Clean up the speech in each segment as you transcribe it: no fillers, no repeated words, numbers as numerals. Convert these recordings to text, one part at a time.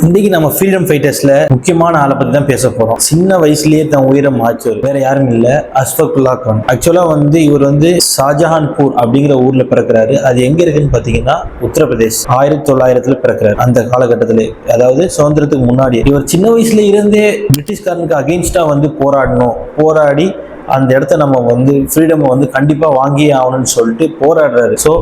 இன்னைக்கு நம்ம ஃப்ரீடம் ஃபைட்டர்ஸ்ல முக்கியமான ஆளை பத்தி தான் பேச போறோம். சின்ன வயசுலயே தன் உயிரை மாச்சவர் வேற யாரும் இல்ல, அஷ்ஃபக்குல்லா கான். ஆக்சுவலா இவர் ஷாஜஹான்பூர் அப்படிங்கிற ஊர்ல பிறக்கிறாரு. அது எங்க இருக்குன்னு பாத்தீங்கன்னா உத்தரப்பிரதேஷ். 1900 பிறக்கிறாரு. அந்த காலகட்டத்திலே, அதாவது சுதந்திரத்துக்கு முன்னாடி. இவர் சின்ன வயசுல இருந்தே பிரிட்டிஷ்காரனுக்கு அகெயின்ஸ்டா போராடி அந்த இடத்த நம்ம ஃப்ரீடம் கண்டிப்பா வாங்கியே ஆகணும்னு சொல்லிட்டு போராடுறாரு. ஸோ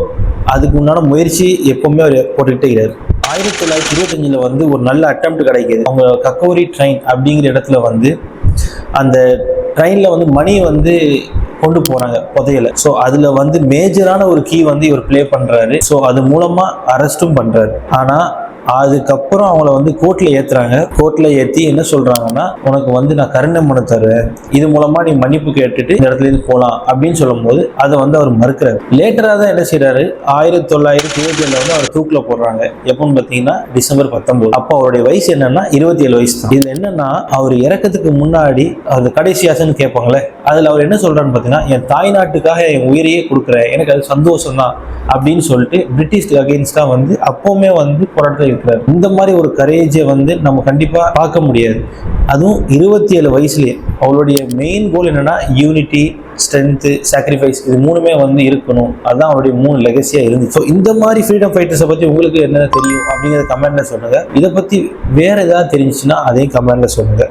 அதுக்கு முன்னாடி முயற்சி எப்பவுமே அவர் போட்டுக்கிட்டே இருக்காரு. 1925 ஒரு நல்ல அட்டெம்ப்ட் கிடைக்குது. அவங்க கக்கோரி ட்ரெயின் அப்படிங்கிற இடத்துல அந்த ட்ரெயின்ல மணி கொண்டு போறாங்க புதையல. ஸோ அதுல மேஜரான ஒரு கீ இவர் பிளே பண்றாரு. ஸோ அது மூலமா அரெஸ்டும் பண்றாரு. ஆனா அதுக்கப்புறம் அவங்கள கோர்ட்ல ஏத்துறாங்க. கோர்ட்ல ஏத்தி என்ன சொல்றாங்கன்னா, உனக்கு நான் கருணை மனு தருவேன், இது மூலமா நீ மன்னிப்பு கேட்டுட்டு இந்த இடத்துல இருந்து போலாம் அப்படின்னு சொல்லும் போது அதை அவர் மறுக்கிறாரு. லேட்டரா தான் என்ன செய்யறாரு, 1927 அவர் தூக்குல போடுறாங்க. எப்போன்னு பாத்தீங்கன்னா டிசம்பர் 19. அப்போ அவருடைய வயசு என்னன்னா 27 வயசு தான். இதுல என்னன்னா, அவர் இறக்கத்துக்கு முன்னாடி அது கடைசி ஆசைன்னு கேட்பாங்களே, அதுல அவர் என்ன சொல்றாருன்னு பாத்தீங்கன்னா, என் தாய் நாட்டுக்காக என் உயிரையே கொடுக்குறேன், எனக்கு அது சந்தோஷம் தான் அப்படின்னு சொல்லிட்டு பிரிட்டிஷ்க்கு அகெயின்ஸ்டா அப்பவுமே போராட்டத்தில் இருக்கிறார். இந்த மாதிரி ஒரு கரேஜை நம்ம கண்டிப்பா பார்க்க முடியாது. அதுவும் 27 வயசுலயே. அவளுடைய மெயின் கோல் என்னன்னா, யூனிட்டி, ஸ்ட்ரென்த், சாக்ரிஃபைஸ், இது மூணுமே இருக்கணும். அதுதான் அவருடைய 3 லெகசியா இருந்துச்சு. ஸோ இந்த மாதிரி ஃப்ரீடம் ஃபைட்டர்ஸை பத்தி உங்களுக்கு என்ன தெரியும் அப்படிங்கிறத கமெண்ட்ல சொல்லுங்க. இதை பத்தி வேற ஏதாவது தெரிஞ்சுச்சுன்னா அதையும் கமெண்ட்ல சொல்லுங்க.